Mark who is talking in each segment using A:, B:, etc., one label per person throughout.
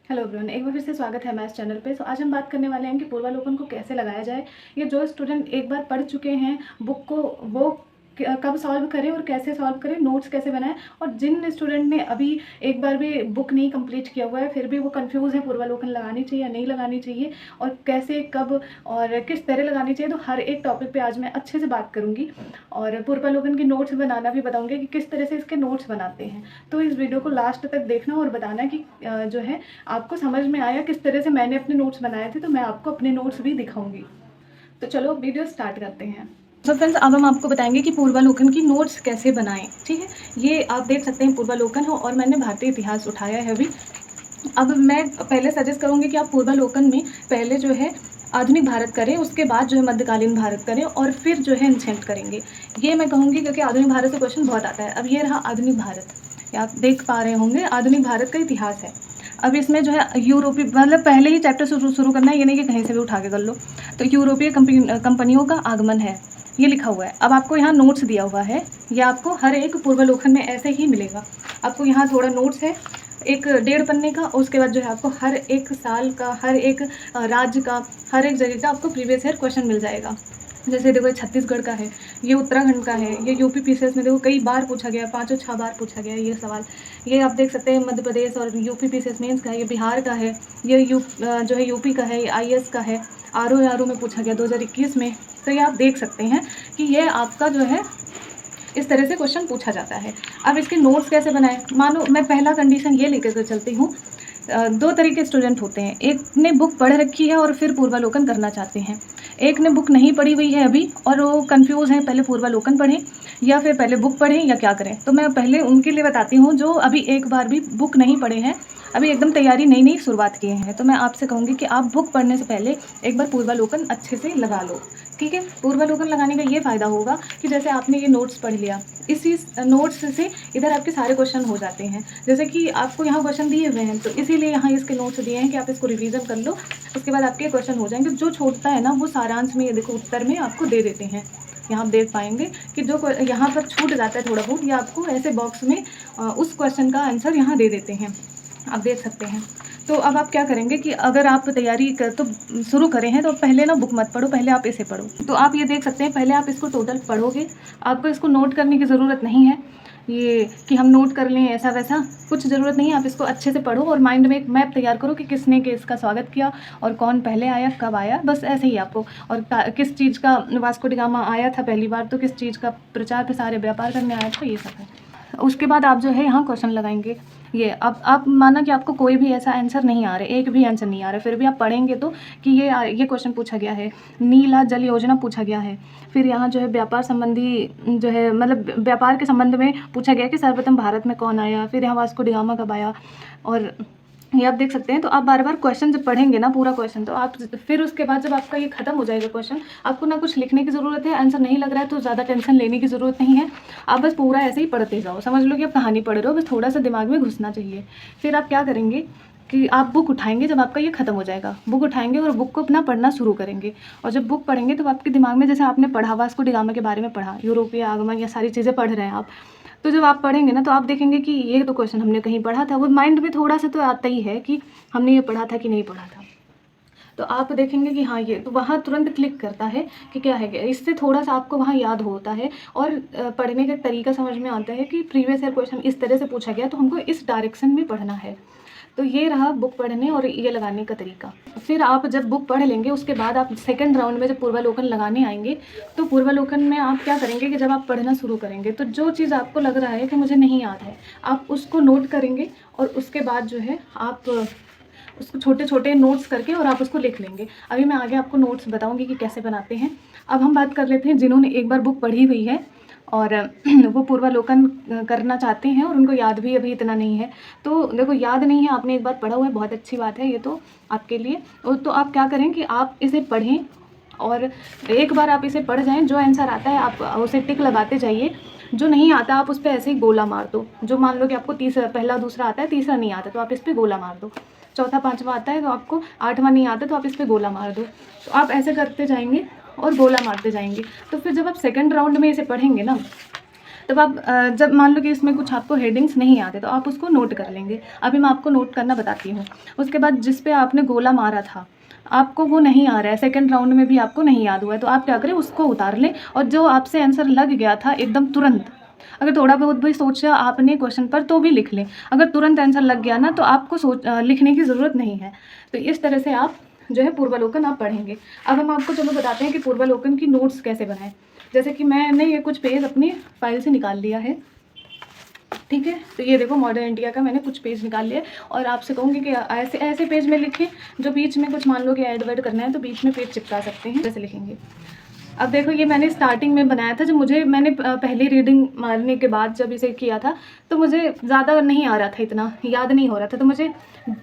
A: Hello everyone, एक बार फिर से स्वागत है हमारे चैनल पे। आज हम बात करने वाले हैं कि पूर्वालोकन को कैसे लगाया जाए। ये जो स्टूडेंट एक बार पढ़ चुके हैं बुक को, वो कब सॉल्व करें और कैसे सॉल्व करें, नोट्स कैसे बनाएं। और जिन स्टूडेंट ने अभी एक बार भी बुक नहीं कंप्लीट किया हुआ है, फिर भी वो कंफ्यूज है पूर्वालोकन लगानी चाहिए या नहीं लगानी चाहिए, और कैसे, कब और किस तरह लगानी चाहिए, तो हर एक टॉपिक पे आज मैं अच्छे से बात करूँगी। और पूर्वालोकन की नोट्स बनाना भी बताऊँगी कि किस तरह से इसके नोट्स बनाते हैं। तो इस वीडियो को लास्ट तक देखना और बताना कि जो है आपको समझ में आया किस तरह से मैंने अपने नोट्स बनाए थे। तो मैं आपको अपने नोट्स भी दिखाऊंगी। तो चलो वीडियो स्टार्ट करते हैं। तो फ्रेंड्स, अब हम आपको बताएंगे कि पूर्वालोकन की नोट्स कैसे बनाएं। ठीक है, ये आप देख सकते हैं पूर्वालोकन हो, और मैंने भारतीय इतिहास उठाया है अभी। अब मैं पहले सजेस्ट करूँगी कि आप पूर्वालोकन में पहले जो है आधुनिक भारत करें, उसके बाद जो है मध्यकालीन भारत करें, और फिर जो है एंशिएंट करेंगे। ये मैं कहूँगी क्योंकि आधुनिक भारत से क्वेश्चन बहुत आता है। अब ये रहा आधुनिक भारत, ये आप देख पा रहे होंगे, आधुनिक भारत का इतिहास है। अब इसमें जो है यूरोपीय, मतलब पहले ही चैप्टर शुरू करना है, ये नहीं कि कहीं से भी उठा के कर लो। तो यूरोपीय कंपनियों का आगमन है, ये लिखा हुआ है। अब आपको यहाँ नोट्स दिया हुआ है, ये आपको हर एक पूर्वालोकन में ऐसे ही मिलेगा। आपको यहाँ थोड़ा नोट्स है, एक 1.5 पन्ने का। उसके बाद जो है आपको हर एक साल का, हर एक राज्य का, हर एक जगह का आपको प्रीवियस ईयर क्वेश्चन मिल जाएगा। जैसे देखो, छत्तीसगढ़ का है, ये उत्तराखंड का है, ये यूपी पीसीएस में देखो कई बार पूछा गया, 5-6 बार पूछा गया ये सवाल। ये आप देख सकते हैं मध्य प्रदेश और यूपी पीसीएस मेंस का है, ये बिहार का है, ये जो है यूपी का है, ये आईएएस का है, आरओ में पूछा गया 2021 में। तो ये आप देख सकते हैं कि ये आपका जो है इस तरह से क्वेश्चन पूछा जाता है। अब इसके नोट्स कैसे बनाएं। मानो मैं पहला कंडीशन ये लेकर चलती हूँ। 2 तरह के स्टूडेंट होते हैं, एक ने बुक पढ़ रखी है और फिर पूर्वालोकन करना चाहते हैं, एक ने बुक नहीं पढ़ी हुई है अभी और वो कंफ्यूज है, पहले पूर्वालोकन पढ़ें या फिर पहले बुक पढ़ें या क्या करें। तो मैं पहले उनके लिए बताती हूँ जो अभी एक बार भी बुक नहीं पढ़े हैं, अभी एकदम तैयारी नई नई शुरुआत किए हैं। तो मैं आपसे कहूँगी कि आप बुक पढ़ने से पहले एक बार पूर्वालोकन अच्छे से लगा लो। ठीक है, पूर्वालोकन लगाने का ये फ़ायदा होगा कि जैसे आपने ये नोट्स पढ़ लिया, इसी नोट्स से इधर आपके सारे क्वेश्चन हो जाते हैं। जैसे कि आपको यहाँ क्वेश्चन दिए हुए हैं, तो इसीलिए यहाँ इसके नोट्स दिए हैं कि आप इसको रिवीजन कर लो, उसके बाद आपके क्वेश्चन हो जाएंगे। जो छूटता है ना, वो सारांश में, ये देखो उत्तर में आपको दे देते हैं। यहाँ आप देख पाएंगे कि जो यहाँ पर छूट जाता है थोड़ा बहुत, ये आपको ऐसे बॉक्स में उस क्वेश्चन का आंसर यहाँ दे देते हैं, आप देख सकते हैं। तो अब आप क्या करेंगे कि अगर आप तैयारी कर तो शुरू करें हैं, तो पहले ना बुक मत पढ़ो, पहले आप इसे पढ़ो। तो आप ये देख सकते हैं, पहले आप इसको टोटल पढ़ोगे, आपको इसको नोट करने की ज़रूरत नहीं है, ये कि हम नोट कर लें ऐसा वैसा कुछ ज़रूरत नहीं है। आप इसको अच्छे से पढ़ो और माइंड में एक मैप तैयार करो कि किसने किसका स्वागत किया और कौन पहले आया, कब आया, बस ऐसे ही आपको। और किस चीज़ का वास्को डी गामा आया था पहली बार, तो किस चीज़ का प्रचार प्रसार व्यापार करने आया था, ये सब है। उसके बाद आप जो है यहाँ क्वेश्चन लगाएंगे। ये अब आप माना कि आपको कोई भी ऐसा आंसर नहीं आ रहा है, एक भी आंसर नहीं आ रहा है, फिर भी आप पढ़ेंगे तो कि ये क्वेश्चन पूछा गया है, नीला जल योजना पूछा गया है। फिर यहाँ जो है व्यापार संबंधी जो है, मतलब व्यापार के संबंध में पूछा गया कि सर्वप्रथम भारत में कौन आया, फिर यहाँ वास्को डी गामा कब आया, और ये आप देख सकते हैं। तो आप बार बार क्वेश्चन जब पढ़ेंगे ना, पूरा क्वेश्चन, तो आप फिर उसके बाद जब आपका ये खत्म हो जाएगा क्वेश्चन, आपको ना कुछ लिखने की ज़रूरत है, आंसर नहीं लग रहा है तो ज़्यादा टेंशन लेने की ज़रूरत नहीं है। आप बस पूरा ऐसे ही पढ़ते जाओ, समझ लो कि आप कहानी पढ़ रहे हो, बस थोड़ा सा दिमाग में घुसना चाहिए। फिर आप क्या करेंगे कि आप बुक उठाएंगे, जब आपका ये खत्म हो जाएगा, बुक उठाएंगे और बुक को अपना पढ़ना शुरू करेंगे। और जब बुक पढ़ेंगे तो आपके दिमाग में, जैसे आपने पढ़ा वास्को डी गामा के बारे में पढ़ा, यूरोपीय आगमन, या सारी चीज़ें पढ़ रहे हैं आप, तो जब आप पढ़ेंगे ना, तो आप देखेंगे कि ये तो क्वेश्चन हमने कहीं पढ़ा था, वो माइंड में थोड़ा सा तो आता ही है कि हमने ये पढ़ा था कि नहीं पढ़ा था। तो आप देखेंगे कि हाँ, ये तो वहाँ तुरंत क्लिक करता है कि क्या है, इससे थोड़ा सा आपको वहाँ याद होता है और पढ़ने का तरीका समझ में आता है कि प्रीवियस ईयर क्वेश्चन इस तरह से पूछा गया, तो हमको इस डायरेक्शन में पढ़ना है। तो ये रहा बुक पढ़ने और ये लगाने का तरीका। फिर आप जब बुक पढ़ लेंगे, उसके बाद आप सेकंड राउंड में जब पूर्वालोकन लगाने आएंगे, तो पूर्वालोकन में आप क्या करेंगे कि जब आप पढ़ना शुरू करेंगे, तो जो चीज़ आपको लग रहा है कि मुझे नहीं याद है, आप उसको नोट करेंगे, और उसके बाद जो है आप उसको छोटे छोटे नोट्स करके और आप उसको लिख लेंगे। अभी मैं आगे आपको नोट्स बताऊंगी कि कैसे बनाते हैं। अब हम बात कर लेते हैं जिन्होंने एक बार बुक पढ़ी हुई है और वो पूर्वालोकन करना चाहते हैं और उनको याद भी अभी इतना नहीं है। तो देखो, याद नहीं है, आपने एक बार पढ़ा हुआ है, बहुत अच्छी बात है ये तो आपके लिए। तो आप क्या करें कि आप इसे पढ़ें और एक बार आप इसे पढ़ जाएं, जो आंसर आता है आप उसे टिक लगाते जाइए, जो नहीं आता आप उस पर ऐसे ही गोला मार दो। जो मान लो कि आपको तीसरा, पहला दूसरा आता है, तीसरा नहीं आता तो आप इस पर गोला मार दो, चौथा पाँचवा आता है तो आपको, आठवां नहीं आता तो आप इस पर गोला मार दो। तो आप ऐसे करते जाएंगे और गोला मारते जाएंगे। तो फिर जब आप सेकंड राउंड में इसे पढ़ेंगे ना, तब आप जब मान लो कि इसमें कुछ आपको हेडिंग्स नहीं आते तो आप उसको नोट कर लेंगे। अभी मैं आपको नोट करना बताती हूँ। उसके बाद जिस पे आपने गोला मारा था, आपको वो नहीं आ रहा है, सेकंड राउंड में भी आपको नहीं याद हुआ है, तो आप क्या करें, उसको उतार लें और जो आपसे आंसर लग गया था एकदम तुरंत, अगर थोड़ा बहुत भी सोचा आपने क्वेश्चन पर तो भी लिख लें। अगर तुरंत आंसर लग गया ना तो आपको लिखने की ज़रूरत नहीं है। तो इस तरह से आप जो है पूर्वालोकन आप पढ़ेंगे। अब हम आपको चलो बताते हैं कि पूर्वालोकन की नोट्स कैसे बनाएं। जैसे कि मैंने ये कुछ पेज अपनी फाइल से निकाल लिया है, ठीक है। तो ये देखो मॉडर्न इंडिया का मैंने कुछ पेज निकाल लिया और आपसे कहूँगी कि ऐसे ऐसे पेज में लिखें जो बीच में कुछ मान लो कि ऐड वैड करना है तो बीच में पेज चिपका सकते हैं, जैसे लिखेंगे। अब देखो ये मैंने स्टार्टिंग में बनाया था, जब मैंने पहली रीडिंग मारने के बाद जब इसे किया था तो मुझे ज़्यादा नहीं आ रहा था, इतना याद नहीं हो रहा था, तो मुझे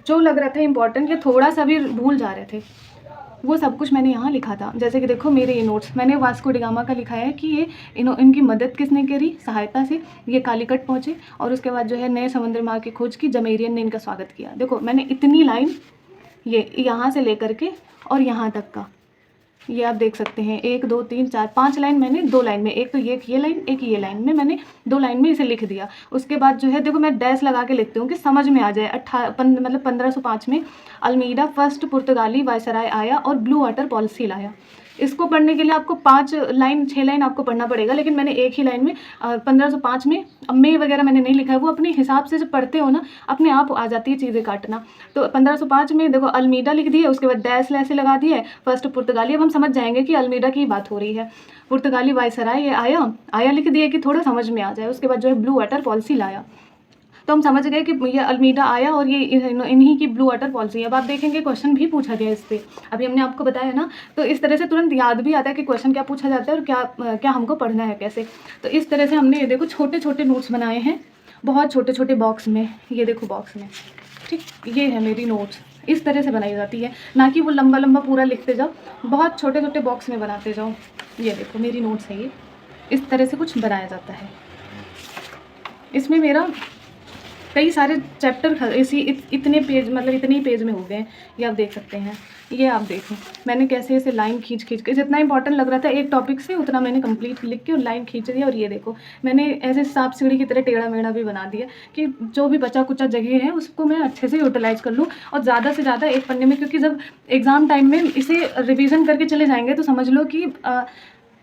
A: जो लग रहा था इंपॉर्टेंट या थोड़ा सा भी भूल जा रहे थे वो सब कुछ मैंने यहाँ लिखा था। जैसे कि देखो मेरे ये नोट्स मैंने वास्को डी गामा का लिखा है कि ये इनकी मदद किसने करी, सहायता से ये कालीकट पहुँचे, और उसके बाद जो है नए समुद्र मार्ग की खोज की, जमेरियन ने इनका स्वागत किया। देखो मैंने इतनी लाइन ये यहाँ से लेकर के और यहाँ तक का ये आप देख सकते हैं, 1 2 3 4 5 लाइन मैंने 2 लाइन में, एक तो ये लाइन एक ये लाइन में, मैंने 2 लाइन में इसे लिख दिया। उसके बाद जो है देखो मैं डैश लगा के लिखती हूँ कि समझ में आ जाए। मतलब 1505 में अल्मीडा फर्स्ट पुर्तगाली वायसराय आया और ब्लू वाटर पॉलिसी लाया। इसको पढ़ने के लिए आपको 5 लाइन 6 लाइन आपको पढ़ना पड़ेगा, लेकिन मैंने एक ही लाइन में 1505 में, अब में वगैरह मैंने नहीं लिखा है, वो अपने हिसाब से जब पढ़ते हो ना अपने आप आ जाती है चीज़ें काटना। तो 1505 में देखो अल्मीडा लिख दिया, उसके बाद डैश लैसे लगा दिया है, फर्स्ट पुर्तगाली। अब हम समझ जाएंगे कि अल्मीडा की बात हो रही है। पुर्तगाली वायसराय ये आया लिख दिया कि थोड़ा समझ में आ जाए। उसके बाद जो है ब्लू वाटर पॉलिसी लाया, तो हम समझ गए कि ये अल्मीडा आया और ये इन्हीं की ब्लू वाटर पॉलिसी है। अब आप देखेंगे क्वेश्चन भी पूछा गया इस पर, अभी हमने आपको बताया ना, तो इस तरह से तुरंत याद भी आता है कि क्वेश्चन क्या पूछा जाता है और क्या हमको पढ़ना है कैसे। तो इस तरह से हमने ये देखो छोटे छोटे नोट्स बनाए हैं, बहुत छोटे छोटे बॉक्स में, ये देखो बॉक्स में, ठीक, ये है मेरी नोट्स। इस तरह से बनाई जाती है, ना कि वो लंबा लंबा पूरा लिखते जाओ, बहुत छोटे छोटे बॉक्स में बनाते जाओ। ये देखो मेरी नोट्स है, ये इस तरह से कुछ बनाया जाता है। इसमें मेरा कई सारे चैप्टर इतने पेज, मतलब इतने ही पेज में हो गए, ये आप देख सकते हैं। ये आप देखो मैंने कैसे ऐसे लाइन खींच के, जितना इंपॉर्टेंट लग रहा था एक टॉपिक से उतना मैंने कंप्लीट लिख के और लाइन खींच दिया। और ये देखो मैंने ऐसे सांप सीढ़ी की तरह टेढ़ा मेढ़ा भी बना दिया कि जो भी बचा कुचा जगह है उसको मैं अच्छे से यूटिलाइज कर लूँ, और ज़्यादा से ज़्यादा एक पन्ने में, क्योंकि जब एग्ज़ाम टाइम में इसे रिविज़न करके चले जाएंगे तो समझ लो कि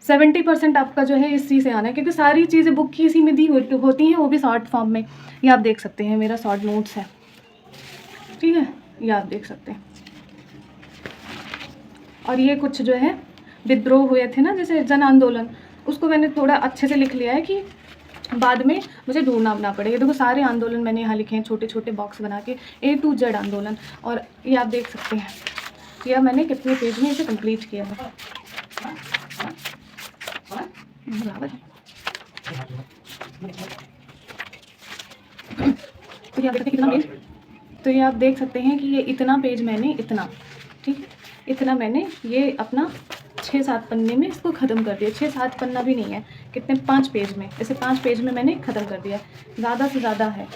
A: 70% आपका जो है इस चीज़ से आना है, क्योंकि सारी चीज़ें बुक की इसी में दी होती हैं, वो भी शॉर्ट फॉर्म में। ये आप देख सकते हैं मेरा शॉर्ट नोट्स है, ठीक है, ये आप देख सकते हैं। और ये कुछ जो है विद्रोह हुए थे ना, जैसे जन आंदोलन, उसको मैंने थोड़ा अच्छे से लिख लिया है कि बाद में मुझे ढूंढना ना पड़े। देखो सारे आंदोलन मैंने यहाँ लिखे हैं छोटे छोटे बॉक्स बना के, A to Z आंदोलन। और ये आप देख सकते हैं यह मैंने कितने पेज में इसे कंप्लीट किया है। तो ये आप देख सकते हैं कितना पेज, तो ये आप देख सकते हैं कि ये इतना पेज मैंने इतना, ठीक है, इतना मैंने ये अपना 6-7 पन्ने में इसको ख़त्म कर दिया। 6-7 पन्ना भी नहीं है, कितने 5 पेज में, ऐसे 5 पेज में मैंने ख़त्म कर दिया, ज़्यादा से ज़्यादा है,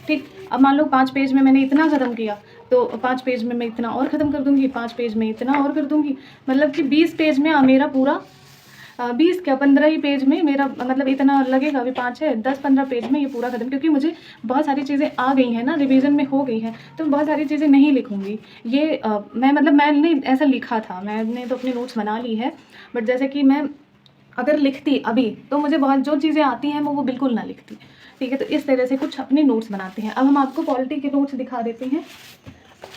A: ठीक। अब मान लो 5 पेज में मैंने इतना ख़त्म किया तो 5 पेज में मैं इतना और ख़त्म कर दूँगी, 5 पेज में इतना और कर दूँगी, मतलब कि 20 पेज में मेरा पूरा 20 क्या 15 ही पेज में मेरा, मतलब इतना लगेगा, अभी 5 है 10-15 पेज में ये पूरा ख़त्म, क्योंकि मुझे बहुत सारी चीज़ें आ गई हैं ना, रिवीजन में हो गई हैं, तो बहुत सारी चीज़ें नहीं लिखूँगी। ये मैंने ऐसा लिखा था, मैंने तो अपनी नोट्स बना ली है, बट जैसे कि मैं अगर लिखती अभी तो मुझे बहुत जो चीज़ें आती हैं मैं वो बिल्कुल ना लिखती, ठीक है। तो इस तरह से कुछ अपने नोट्स बनाते हैं। अब हम आपको पॉलिटी के नोट्स दिखा देते हैं।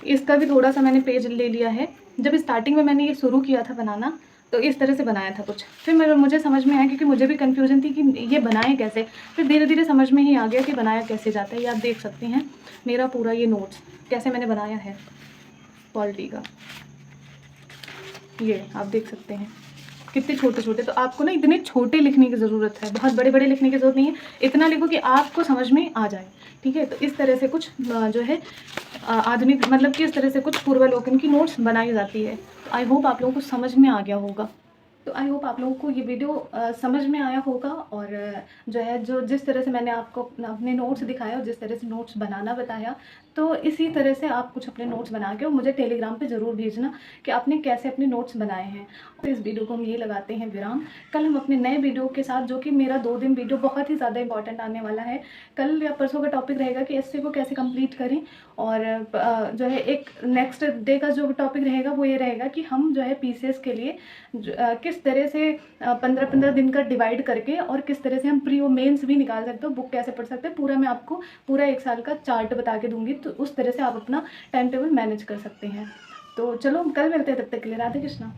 A: इसका भी थोड़ा सा मैंने पेज ले लिया है। जब स्टार्टिंग में मैंने ये शुरू किया था बनाना तो इस तरह से बनाया था कुछ, फिर मुझे समझ में आया, क्योंकि मुझे भी कन्फ्यूजन थी कि ये बनाए कैसे, फिर धीरे धीरे समझ में ही आ गया कि बनाया कैसे जाता है। ये आप देख सकते हैं मेरा पूरा ये नोट्स कैसे मैंने बनाया है पॉलिटी का, ये आप देख सकते हैं कितने छोटे छोटे। तो आपको ना इतने छोटे लिखने की ज़रूरत है, बहुत बड़े बड़े लिखने की ज़रूरत नहीं है, इतना लिखो कि आपको समझ में आ जाए, ठीक है। तो इस तरह से कुछ जो है आधुनिक, मतलब कि इस तरह से कुछ पूर्वालोकन की नोट्स बनाई जाती है। तो आई होप आप लोगों को समझ में आ गया होगा। तो आई होप आप लोगों को ये वीडियो समझ में आया होगा, और जो है जिस तरह से मैंने आपको अपने नोट्स दिखाया और जिस तरह से नोट्स बनाना बताया, तो इसी तरह से आप कुछ अपने नोट्स बना के और मुझे टेलीग्राम पे ज़रूर भेजना कि आपने कैसे अपने नोट्स बनाए हैं। तो इस वीडियो को हम ये लगाते हैं विराम। कल हम अपने नए वीडियो के साथ, जो कि मेरा 2 दिन वीडियो बहुत ही ज़्यादा इंपॉर्टेंट आने वाला है, कल या परसों का टॉपिक रहेगा कि एस्से को कैसे कंप्लीट करें। और जो है एक नेक्स्ट डे का जो टॉपिक रहेगा वो ये रहेगा कि हम जो है पीसीएस के लिए किस तरह से 15-15 दिन का डिवाइड करके और किस तरह से हम प्री और मेंस भी निकाल सकते हो, बुक कैसे पढ़ सकते हैं, पूरा मैं आपको पूरा 1 साल का चार्ट बता के दूंगी। तो उस तरह से आप अपना टाइम टेबल मैनेज कर सकते हैं। तो चलो कल मिलते हैं, तब तक के लिए राधे कृष्णा।